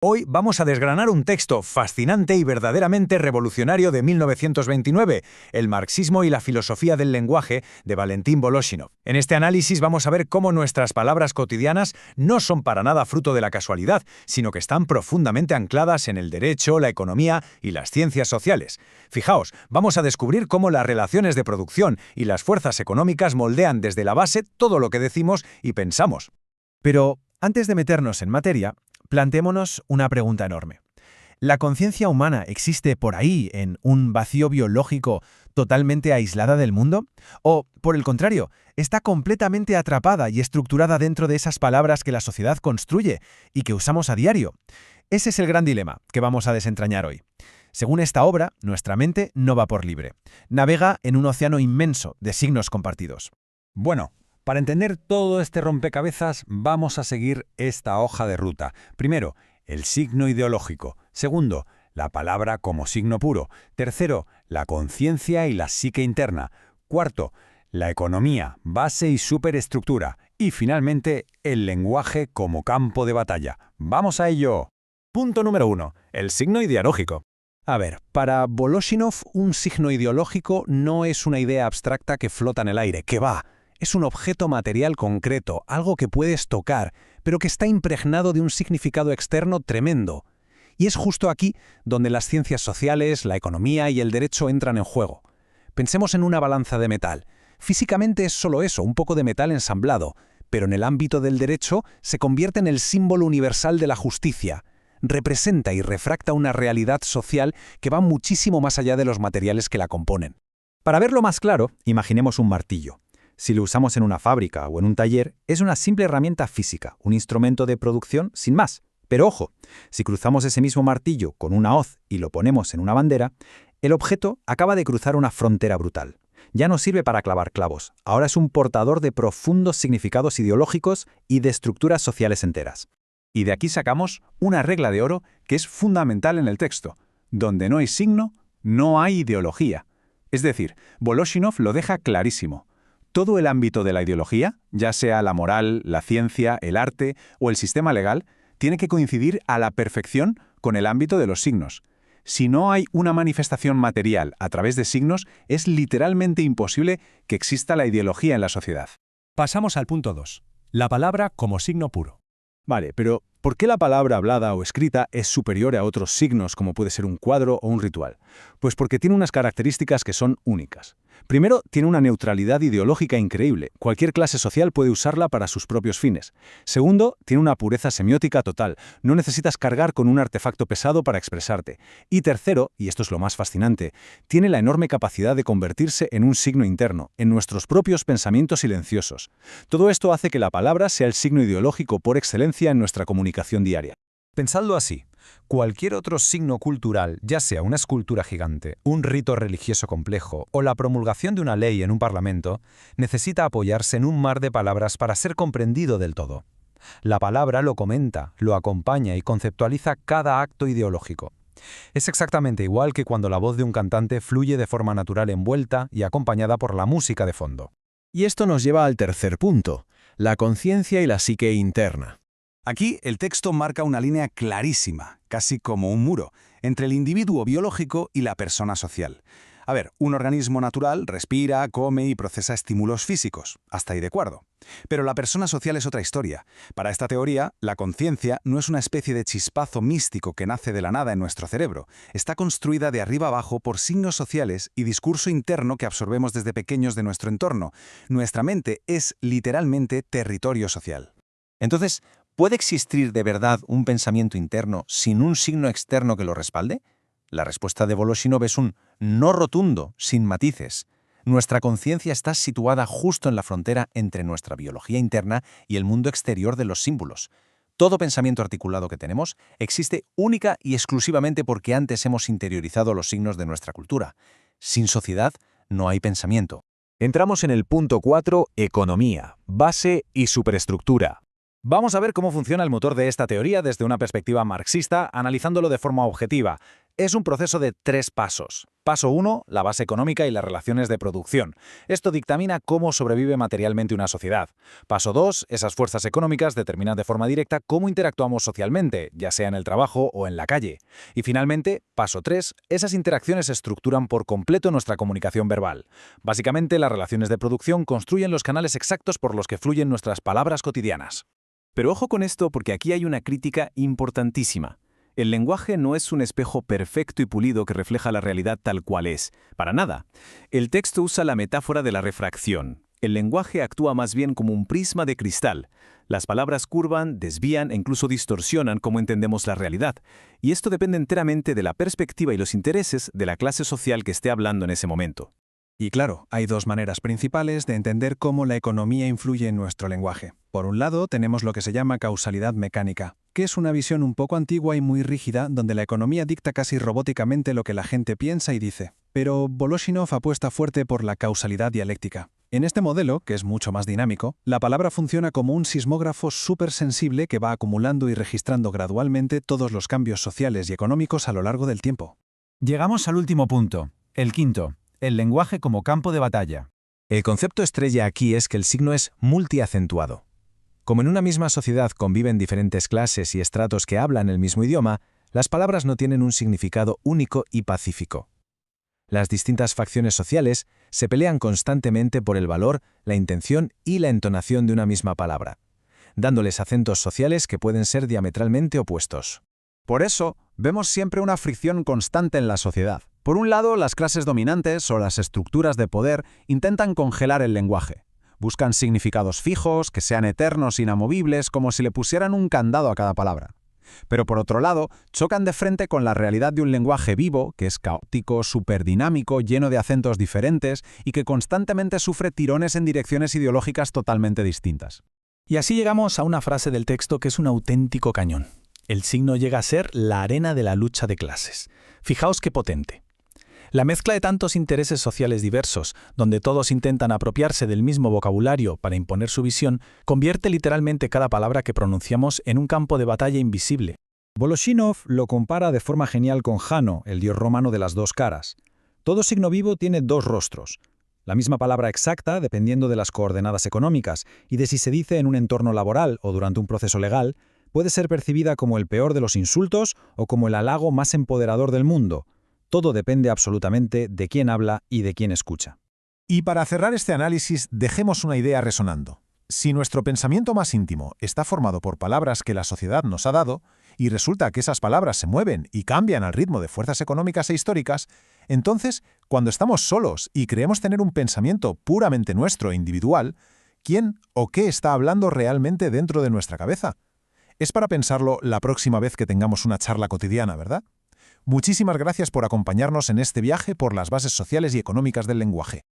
Hoy vamos a desgranar un texto fascinante y verdaderamente revolucionario de 1929, El marxismo y la filosofía del lenguaje, de Valentín Voloshinov. En este análisis vamos a ver cómo nuestras palabras cotidianas no son para nada fruto de la casualidad, sino que están profundamente ancladas en el derecho, la economía y las ciencias sociales. Fijaos, vamos a descubrir cómo las relaciones de producción y las fuerzas económicas moldean desde la base todo lo que decimos y pensamos. Pero, antes de meternos en materia, plantémonos una pregunta enorme. ¿La conciencia humana existe por ahí, en un vacío biológico totalmente aislada del mundo? ¿O, por el contrario, está completamente atrapada y estructurada dentro de esas palabras que la sociedad construye y que usamos a diario? Ese es el gran dilema que vamos a desentrañar hoy. Según esta obra, nuestra mente no va por libre. Navega en un océano inmenso de signos compartidos. Bueno, para entender todo este rompecabezas, vamos a seguir esta hoja de ruta. Primero, el signo ideológico. Segundo, la palabra como signo puro. Tercero, la conciencia y la psique interna. Cuarto, la economía, base y superestructura. Y finalmente, el lenguaje como campo de batalla. ¡Vamos a ello! Punto número 1. El signo ideológico. A ver, para Voloshinov, un signo ideológico no es una idea abstracta que flota en el aire, que va. Es un objeto material concreto, algo que puedes tocar, pero que está impregnado de un significado externo tremendo. Y es justo aquí donde las ciencias sociales, la economía y el derecho entran en juego. Pensemos en una balanza de metal. Físicamente es solo eso, un poco de metal ensamblado, pero en el ámbito del derecho se convierte en el símbolo universal de la justicia. Representa y refracta una realidad social que va muchísimo más allá de los materiales que la componen. Para verlo más claro, imaginemos un martillo. Si lo usamos en una fábrica o en un taller, es una simple herramienta física, un instrumento de producción sin más. Pero ojo, si cruzamos ese mismo martillo con una hoz y lo ponemos en una bandera, el objeto acaba de cruzar una frontera brutal. Ya no sirve para clavar clavos, ahora es un portador de profundos significados ideológicos y de estructuras sociales enteras. Y de aquí sacamos una regla de oro que es fundamental en el texto. Donde no hay signo, no hay ideología. Es decir, Voloshinov lo deja clarísimo. Todo el ámbito de la ideología, ya sea la moral, la ciencia, el arte o el sistema legal, tiene que coincidir a la perfección con el ámbito de los signos. Si no hay una manifestación material a través de signos, es literalmente imposible que exista la ideología en la sociedad. Pasamos al punto 2. La palabra como signo puro. Vale, pero ¿por qué la palabra hablada o escrita es superior a otros signos como puede ser un cuadro o un ritual? Pues porque tiene unas características que son únicas. Primero, tiene una neutralidad ideológica increíble. Cualquier clase social puede usarla para sus propios fines. Segundo, tiene una pureza semiótica total. No necesitas cargar con un artefacto pesado para expresarte. Y tercero, y esto es lo más fascinante, tiene la enorme capacidad de convertirse en un signo interno, en nuestros propios pensamientos silenciosos. Todo esto hace que la palabra sea el signo ideológico por excelencia en nuestra comunicación diaria. Pensadlo así, cualquier otro signo cultural, ya sea una escultura gigante, un rito religioso complejo o la promulgación de una ley en un parlamento, necesita apoyarse en un mar de palabras para ser comprendido del todo. La palabra lo comenta, lo acompaña y conceptualiza cada acto ideológico. Es exactamente igual que cuando la voz de un cantante fluye de forma natural envuelta y acompañada por la música de fondo. Y esto nos lleva al tercer punto, la conciencia y la psique interna. Aquí el texto marca una línea clarísima, casi como un muro, entre el individuo biológico y la persona social. A ver, un organismo natural respira, come y procesa estímulos físicos, hasta ahí de acuerdo. Pero la persona social es otra historia. Para esta teoría, la conciencia no es una especie de chispazo místico que nace de la nada en nuestro cerebro. Está construida de arriba abajo por signos sociales y discurso interno que absorbemos desde pequeños de nuestro entorno. Nuestra mente es literalmente territorio social. Entonces, ¿puede existir de verdad un pensamiento interno sin un signo externo que lo respalde? La respuesta de Voloshinov es un no rotundo, sin matices. Nuestra conciencia está situada justo en la frontera entre nuestra biología interna y el mundo exterior de los símbolos. Todo pensamiento articulado que tenemos existe única y exclusivamente porque antes hemos interiorizado los signos de nuestra cultura. Sin sociedad, no hay pensamiento. Entramos en el punto 4, economía, base y superestructura. Vamos a ver cómo funciona el motor de esta teoría desde una perspectiva marxista, analizándolo de forma objetiva. Es un proceso de 3 pasos. Paso 1, la base económica y las relaciones de producción. Esto dictamina cómo sobrevive materialmente una sociedad. Paso 2, esas fuerzas económicas determinan de forma directa cómo interactuamos socialmente, ya sea en el trabajo o en la calle. Y finalmente, paso 3, esas interacciones estructuran por completo nuestra comunicación verbal. Básicamente, las relaciones de producción construyen los canales exactos por los que fluyen nuestras palabras cotidianas. Pero ojo con esto porque aquí hay una crítica importantísima. El lenguaje no es un espejo perfecto y pulido que refleja la realidad tal cual es. Para nada. El texto usa la metáfora de la refracción. El lenguaje actúa más bien como un prisma de cristal. Las palabras curvan, desvían e incluso distorsionan cómo entendemos la realidad. Y esto depende enteramente de la perspectiva y los intereses de la clase social que esté hablando en ese momento. Y claro, hay dos maneras principales de entender cómo la economía influye en nuestro lenguaje. Por un lado, tenemos lo que se llama causalidad mecánica, que es una visión un poco antigua y muy rígida, donde la economía dicta casi robóticamente lo que la gente piensa y dice. Pero Voloshinov apuesta fuerte por la causalidad dialéctica. En este modelo, que es mucho más dinámico, la palabra funciona como un sismógrafo súper sensible que va acumulando y registrando gradualmente todos los cambios sociales y económicos a lo largo del tiempo. Llegamos al último punto, el quinto, el lenguaje como campo de batalla. El concepto estrella aquí es que el signo es multiacentuado. Como en una misma sociedad conviven diferentes clases y estratos que hablan el mismo idioma, las palabras no tienen un significado único y pacífico. Las distintas facciones sociales se pelean constantemente por el valor, la intención y la entonación de una misma palabra, dándoles acentos sociales que pueden ser diametralmente opuestos. Por eso, vemos siempre una fricción constante en la sociedad. Por un lado, las clases dominantes o las estructuras de poder intentan congelar el lenguaje. Buscan significados fijos, que sean eternos, inamovibles, como si le pusieran un candado a cada palabra. Pero por otro lado, chocan de frente con la realidad de un lenguaje vivo, que es caótico, superdinámico, lleno de acentos diferentes y que constantemente sufre tirones en direcciones ideológicas totalmente distintas. Y así llegamos a una frase del texto que es un auténtico cañón. El signo llega a ser la arena de la lucha de clases. Fijaos qué potente. La mezcla de tantos intereses sociales diversos, donde todos intentan apropiarse del mismo vocabulario para imponer su visión, convierte literalmente cada palabra que pronunciamos en un campo de batalla invisible. Voloshinov lo compara de forma genial con Jano, el dios romano de las dos caras. Todo signo vivo tiene dos rostros. La misma palabra exacta, dependiendo de las coordenadas económicas y de si se dice en un entorno laboral o durante un proceso legal, puede ser percibida como el peor de los insultos o como el halago más empoderador del mundo. Todo depende absolutamente de quién habla y de quién escucha. Y para cerrar este análisis, dejemos una idea resonando. Si nuestro pensamiento más íntimo está formado por palabras que la sociedad nos ha dado, y resulta que esas palabras se mueven y cambian al ritmo de fuerzas económicas e históricas, entonces, cuando estamos solos y creemos tener un pensamiento puramente nuestro e individual, ¿quién o qué está hablando realmente dentro de nuestra cabeza? Es para pensarlo la próxima vez que tengamos una charla cotidiana, ¿verdad? Muchísimas gracias por acompañarnos en este viaje por las bases sociales y económicas del lenguaje.